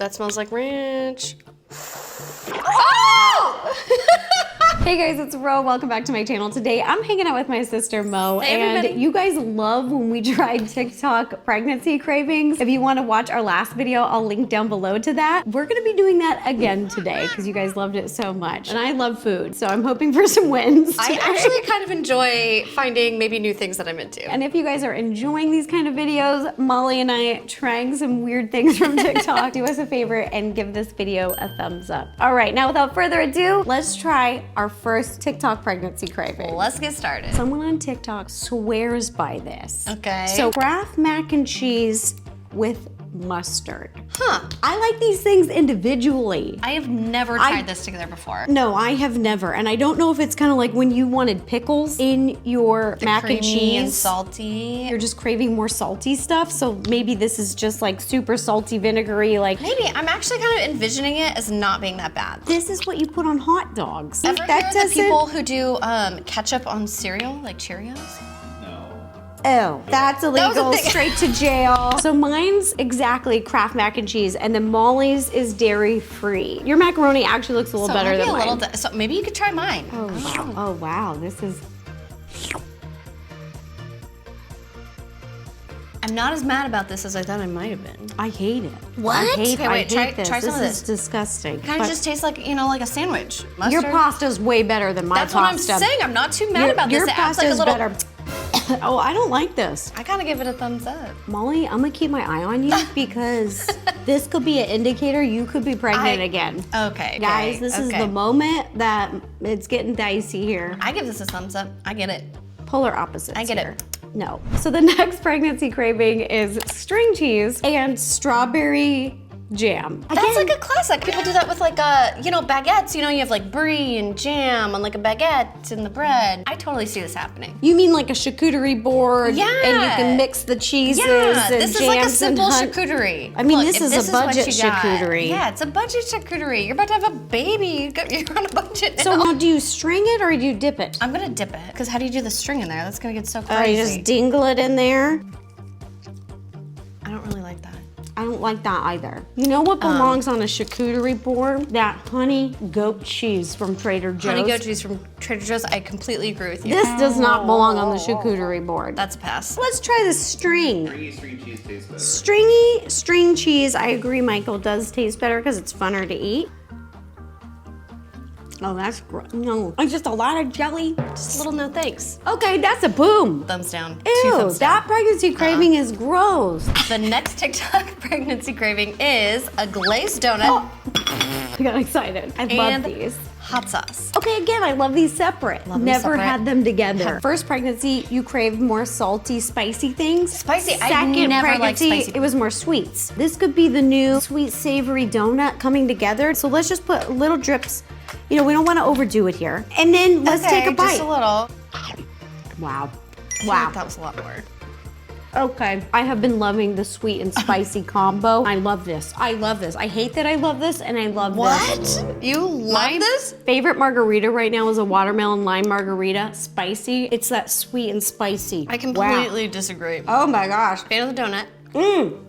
That smells like ranch. Oh! Hey guys, it's Ro. Welcome back to my channel. Today I'm hanging out with my sister Mo, hey, and everybody. you guys love when we tried TikTok pregnancy cravings. If you want to watch our last video, I'll link down below to that. We're gonna be doing that again today because you guys loved it so much, and I love food, so I'm hoping for some wins I today. actually kind of enjoy finding maybe new things that I'm into. And if you guys are enjoying these kind of videos, Molly and I trying some weird things from TikTok, do us a favor and give this video a thumbs up. All right, now without further ado, let's try our first TikTok pregnancy craving. Let's get started. Someone on TikTok swears by this. Okay. So Kraft mac and cheese with mustard. Huh. I like these things individually. I have never tried this together before. No, I have never. And I don't know if it's kind of like when you wanted pickles in your mac and Creamy cheese. and salty. You're just craving more salty stuff. So maybe this is just like super salty, vinegary, like. Maybe. I'm actually kind of envisioning it as not being that bad. This is what you put on hot dogs. Ever hear of the people who do ketchup on cereal, like Cheerios? Oh, that's was a illegal, thing. straight to jail. So mine's exactly Kraft mac and cheese, and then Molly's is dairy free. Your macaroni actually looks a little better maybe than mine. so maybe you could try mine. Oh wow. Oh wow, this is. I'm not as mad about this as I thought I might have been. I hate it. What? I hate, Okay, I wait, hate try some of This is this. disgusting. Kind But of just tastes like, you know, like a sandwich. Mustard. your pasta's way better than my That's what I'm pasta. saying. I'm not too mad about this. Your It adds pasta like a is little. better. Oh, I don't like this. I gotta give it a thumbs up. Molly, I'm gonna keep my eye on you because this could be an indicator you could be pregnant again. Okay, Guys, this is the moment that it's getting dicey here. I give this a thumbs up. I get it. Polar opposites. I get it. here. No. So the next pregnancy craving is string cheese and strawberry jam. That's like a classic. People do that with like you know, baguettes. You know, you have like brie and jam on like a baguette in the bread. I totally see this happening. You mean like a charcuterie board? Yeah. And you can mix the cheeses Yeah, and this is like a jams and simple hun- charcuterie. I mean, Look, this if is a what budget you got- charcuterie. Yeah, it's a budget charcuterie. You're about to have a baby. You're on a budget now. So now, do you string it or do you dip it? I'm gonna dip it, because how do you do the string in there? That's gonna get so You crazy. just dingle it in there. I don't really like that. I don't like that either. You know what belongs on a charcuterie board? That honey goat cheese from Trader Joe's. Honey goat cheese from Trader Joe's, I completely agree with you. This does not belong on the charcuterie board. That's a pass. Let's try the string. Stringy string cheese tastes better. Stringy string cheese, I agree, Michael, does taste better because it's funner to eat. Oh, that's gross. No, it's just a lot of jelly. Just a little no thanks. Okay, that's a boom. Thumbs down. Two Ew, thumbs that down. pregnancy craving is gross. The next TikTok pregnancy craving is a glazed donut I got excited. I and love these. hot sauce. Okay, again, I love these separate. Love them Never separate. had them together. First pregnancy, you craved more salty, spicy things. Spicy, I Second never liked pregnancy, spicy. it was more sweets. This could be the new sweet savory donut coming together. So let's just put little drips. You know, we don't want to overdo it here. And then let's take a bite. Just a little. Wow. I feel Wow. like that was a lot more. Okay. I have been loving the sweet and spicy combo. I love this. I love this. I hate that I love this, and I love this. What? You love this? Favorite margarita right now is a watermelon lime margarita. Spicy. It's that sweet and spicy. I completely disagree. Oh my gosh. Fan of the donut.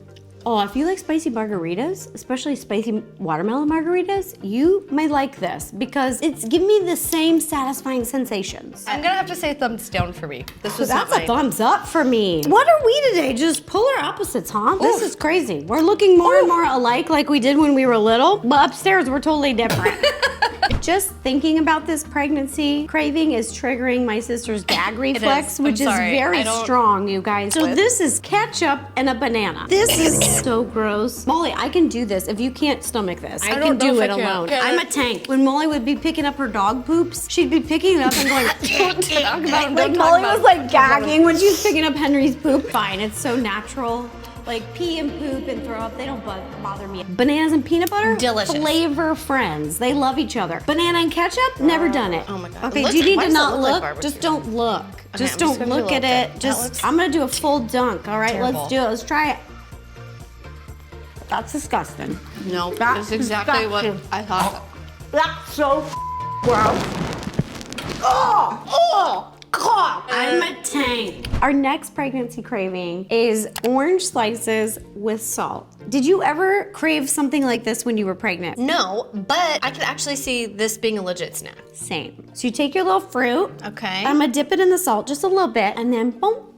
Oh, if you like spicy margaritas, especially spicy watermelon margaritas, you might like this because it's giving me the same satisfying sensations. I'm gonna have to say thumbs down for me. This So was that's not a my... thumbs up for me. What are we today? Just polar opposites, huh? This is crazy. We're looking more and more alike like we did when we were little, but upstairs we're totally different. Just thinking about this pregnancy craving is triggering my sister's gag reflex, is. I'm which is sorry. very I don't- strong, you guys. So What? this is ketchup and a banana. This is so gross. Molly, I can do this if you can't stomach this. I can don't know do if it I can. alone. Can I- I'm a tank. When Molly would be picking up her dog poops, she'd be picking it up and going, Don't talk about it. like Molly was like gagging when she was picking up Henry's poop. Fine, it's so natural. Like pee and poop and throw up, they don't bother me. Bananas and peanut butter? Delicious. Flavor friends. They love each other. Banana and ketchup? Never done it. Oh my God. Okay, Looks- do you need why to does it not look like look? barbecue? Just don't look. Just I'm don't just gonna do a look at little it. bit. Just That looks I'm gonna do a full dunk. All right, terrible. let's do it. Let's try it. That's disgusting. No, That's that's exactly what disgusting. I thought. That's so gross. Oh, Oh, I'm a tank. Our next pregnancy craving is orange slices with salt. Did you ever crave something like this when you were pregnant? No, but I could actually see this being a legit snack. Same. So you take your little fruit. Okay. I'm gonna dip it in the salt just a little bit, and then boom.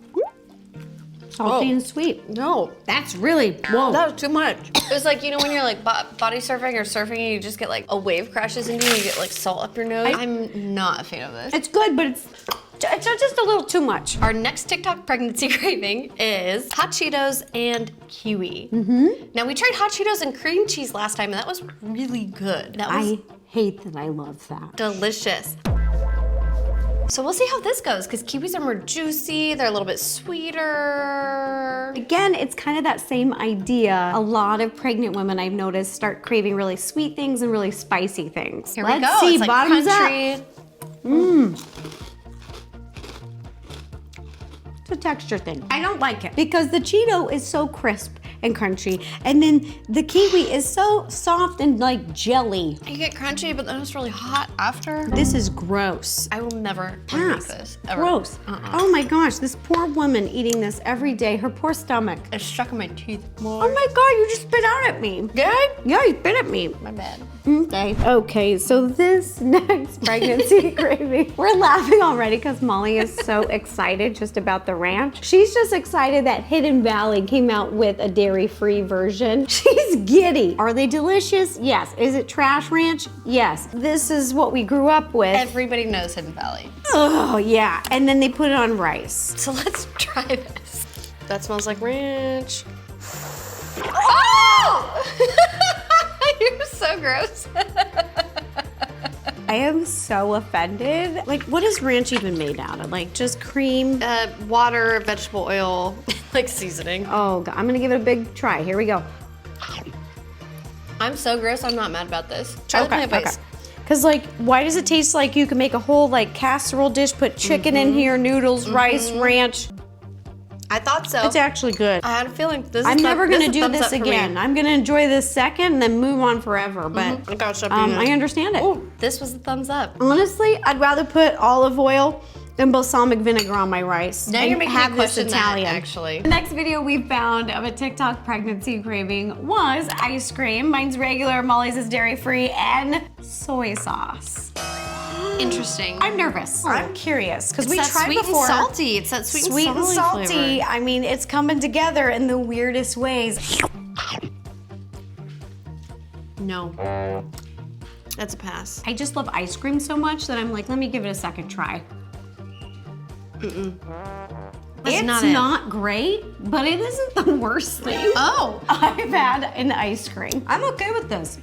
Salty Oh. and sweet. No, That's really, whoa. that was too much. It was like, you know when you're like body surfing or surfing and you just get like a wave crashes into you and you get like salt up your nose? I'm not a fan of this. It's good, but it's just a little too much. Our next TikTok pregnancy craving is hot Cheetos and kiwi. Now we tried hot Cheetos and cream cheese last time and that was really good. That was I hate that I love that. delicious. So we'll see how this goes because kiwis are more juicy, they're a little bit sweeter. Again, it's kind of that same idea. A lot of pregnant women I've noticed start craving really sweet things and really spicy things. Here Let's we go. see, It's like bottoms country. up. It's a texture thing. I don't like it because the Cheeto is so crisp and crunchy, and then the kiwi is so soft and like jelly. You get crunchy, but then it's really hot after. This is gross. I will never make Pass. this. Ever. Gross. Oh my gosh, this poor woman eating this every day. Her poor stomach. It's stuck in my teeth more. Oh my god, you just spit out at me. Yeah? Yeah, you spit at me. My bad. Okay. Okay, so this next pregnancy craving, we're laughing already because Molly is so excited just about the ranch. She's just excited that Hidden Valley came out with a dairy-free version. She's giddy. Are they delicious? Yes. Is it trash ranch? Yes. This is what we grew up with. Everybody knows Hidden Valley. Oh, yeah. And then they put it on rice. So let's try this. That smells like ranch. Oh! You're so gross. I am so offended. Like, what is ranch even made out of? Like, just cream? Water, vegetable oil, like seasoning. Oh, God. I'm gonna give it a big try. Here we go. I'm so gross, I'm not mad about this. Try the plant-based. Because, like, why does it taste like you can make a whole, like, casserole dish, put chicken in here, noodles, rice, ranch? I thought so. It's actually good. I had a feeling this is I'm never gonna is a do thumbs this up for me. again. I'm gonna enjoy this second and then move on forever. But I gotta stop I doing that. understand it. Oh, this was a thumbs up. Honestly, I'd rather put olive oil than balsamic vinegar on my rice. Now and you're making have me this question Italian. that, actually. The next video we found of a TikTok pregnancy craving was ice cream. Mine's regular, Molly's is dairy-free, and soy sauce. Interesting. I'm nervous. I'm curious because It's we that tried sweet before. and salty. It's that Sweet and salty. flavor. I mean, it's coming together in the weirdest ways. No. That's a pass. I just love ice cream so much that I'm like, let me give it a second try. That's It's not it. great, but it isn't the worst thing Oh. I've had in ice cream. I'm okay with this.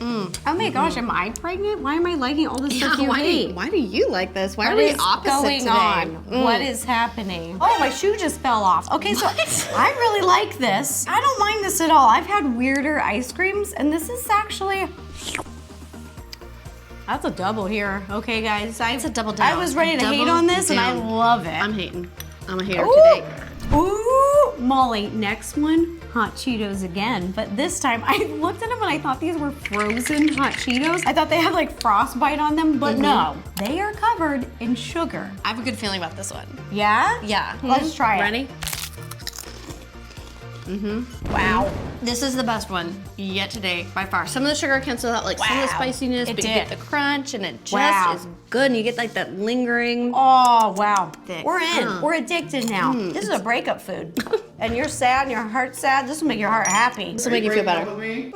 Oh my gosh, am I pregnant? Why am I liking all this stuff you hate? why do you like this? Why What are we is opposite going today? on? What is happening? Oh, my shoe just fell off. Okay, so I really like this. I don't mind this at all. I've had weirder ice creams, and this is actually... That's a double here. Okay, guys. It's a double I down. was ready to hate Double on this, and I down. love it. I'm hating. I'm a hater Ooh. today. Ooh, Molly, next one, hot Cheetos again. But this time, I looked at them and I thought these were frozen hot Cheetos. I thought they had like frostbite on them, but no. They are covered in sugar. I have a good feeling about this one. Yeah? Yeah. Let's try it. Ready? Wow. This is the best one yet today, by far. Some of the sugar cancels out like some of the Wow. spiciness, It but you did. get the crunch and it just Wow. is good. And you get like that lingering. Oh, wow. Thick. We're in. We're addicted now. This is a breakup food. And you're sad and your heart's sad. This will make your heart happy. This will make you feel better.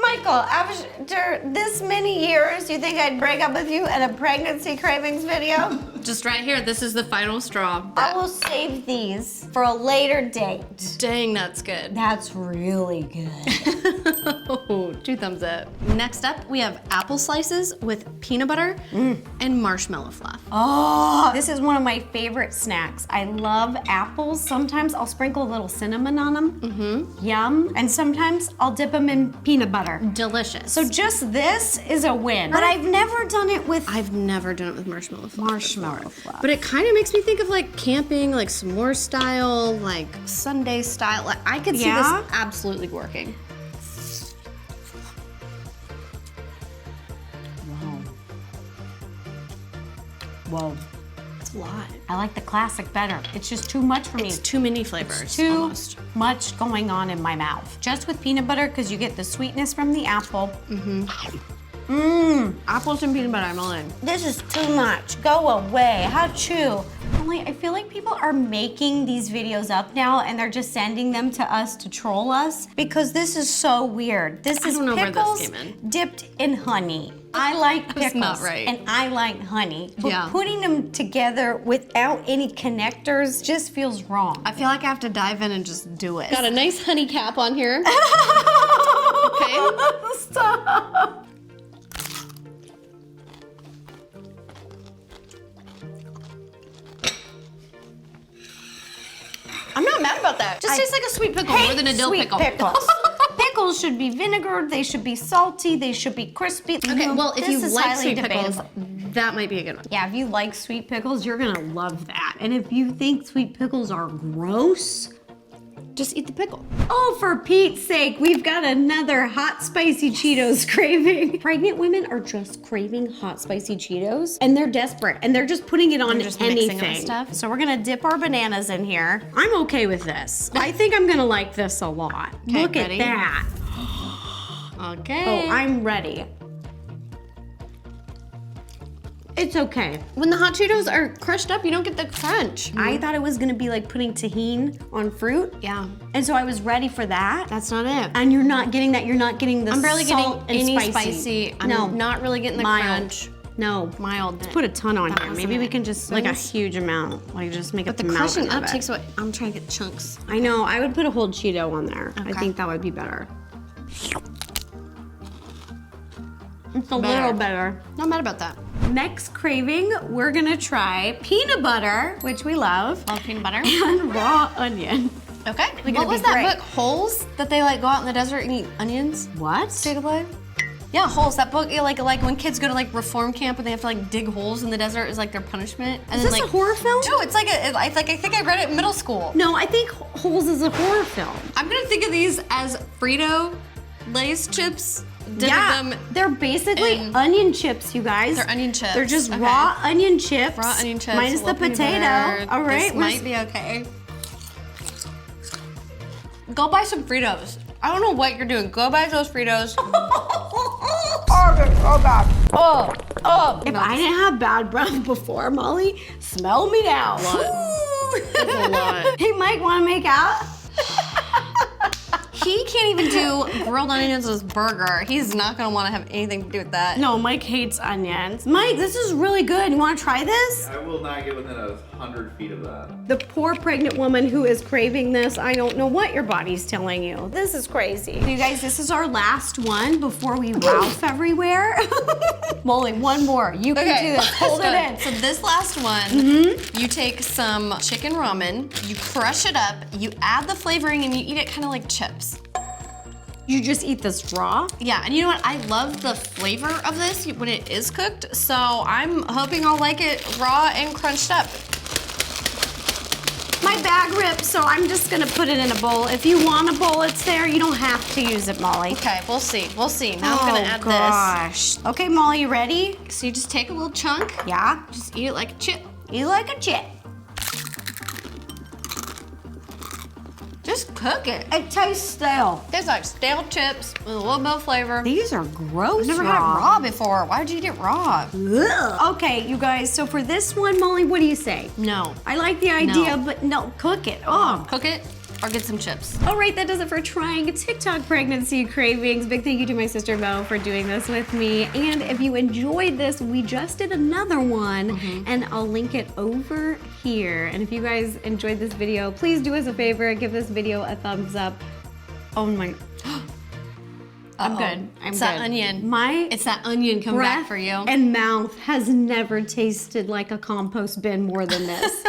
Michael, after this many years, you think I'd break up with you in a pregnancy cravings video? Just right here, this is the final straw. I will save these for a later date. Dang, that's good. That's really good. Oh, 2 thumbs up. Next up, we have apple slices with peanut butter and marshmallow fluff. Oh, this is one of my favorite snacks. I love apples. Sometimes I'll sprinkle a little cinnamon on them. Yum. And sometimes I'll dip them in peanut butter. Delicious. So just this is a win. But I've never done it with I've never done it with marshmallow fluff. marshmallow fluff. But it kind of makes me think of like camping, like s'more style, like Sunday style. Like I could see Yeah? this absolutely working. Whoa. a lot. I like the classic better. It's just too much for me. It's too many flavors. Too almost. much going on in my mouth. Just with peanut butter, because you get the sweetness from the apple. Apples and peanut butter, I'm all in. This is too much. Go away. Achoo. Only I feel like people are making these videos up now and they're just sending them to us to troll us because this is so weird. This is don't know where this pickles came in. dipped in honey. I like That's pickles not right. and I like honey. But Yeah. putting them together without any connectors just feels wrong. I feel like I have to dive in and just do it. Got a nice honey cap on here. Okay. Stop. I'm not mad about that. Just tastes like a sweet pickle more than a dill Sweet pickle. pickles. Pickles should be vinegared, they should be salty, they should be crispy. Okay, well, if you This is like highly sweet pickles, debatable. that might be a good one. Yeah, if you like sweet pickles, you're gonna love that. And if you think sweet pickles are gross, Just eat the pickle. oh, for Pete's sake, we've got another hot spicy Cheetos craving. Pregnant women are just craving hot spicy Cheetos and they're desperate and they're just putting it on They're just mixing anything. it with stuff? So we're gonna dip our bananas in here. I'm okay with this. I think I'm gonna like this a lot. Okay, Look ready? at that. Okay. Oh, I'm ready. It's okay. When the hot Cheetos are crushed up, you don't get the crunch. I thought it was gonna be like putting tahini on fruit. Yeah, And so I was ready for that. that's not it. And you're not getting that. You're not getting the I'm barely salt getting and any spicy. spicy. I'm no, not really getting the mild. crunch. No. Mild. Put a ton on That here. wasn't Maybe we it. can just like a This? huge amount. Like just make But a the mountain crushing of up it. takes what I'm trying to get chunks. I know. I would put a whole Cheeto on there. I Okay. think that would be better. It's a Better. little better. Not mad about that. Next craving, we're gonna try peanut butter, which we love, Love peanut butter. and raw onion. Okay. gonna What was be that great. book? Holes that they like go out in the desert and eat onions? What? Stay alive. Yeah, Holes. That book, yeah, like when kids go to like reform camp and they have to like dig holes in the desert is like their punishment. And Is then, this like, a horror film? No, it's like I think I read it in middle school. No, I think Holes is a horror film. I'm gonna think of these as Frito Lay's chips. Dip them. They're basically in- onion chips, you guys. They're onion chips. They're just Okay. raw onion chips. Raw onion chips. Minus the little peanut potato. butter. All right. This might be okay. Go buy some Fritos. I don't know what you're doing. Go buy those Fritos. Oh. If I didn't have bad breath before, Molly, smell me now. That's a lot. Hey, Mike, want to make out? He can't even do grilled onions with his burger. He's not gonna want to have anything to do with that. No, Mike hates onions. Mike, this is really good. You want to try this? I will not get within 100 feet of that. The poor pregnant woman who is craving this, I don't know what your body's telling you. This is crazy. You guys, this is our last one before we Ralph everywhere. Molly, one more. You can do this. Hold it in. So this last one, you take some chicken ramen, you crush it up, you add the flavoring, and you eat it kind of like chips. You just eat this raw? Yeah, and you know what? I love the flavor of this when it is cooked, so I'm hoping I'll like it raw and crunched up. My bag ripped, so I'm just gonna put it in a bowl. If you want a bowl, it's there. You don't have to use it, Molly. Okay, we'll see. We'll see. Now I'm gonna add gosh. Okay, Molly, you ready? this. So you just take a little chunk, Yeah. just eat it like a chip. You like a chip. Just cook it. It tastes stale. Tastes like stale chips with a little bit of flavor. These are gross. I've never had raw before. Why would you eat it raw? Ugh. Okay, you guys, so for this one, Molly, what do you say? No. I like the idea, No. but no, cook it. Oh. Cook it or get some chips. All right, that does it for trying TikTok pregnancy cravings. Big thank you to my sister Mo for doing this with me. And if you enjoyed this, we just did another one, and I'll link it over here. And if you guys enjoyed this video, please do us a favor, give this video a thumbs up. Oh my, I'm good. I'm It's good. that onion. My It's that onion coming breath back for you. and mouth has never tasted like a compost bin more than this.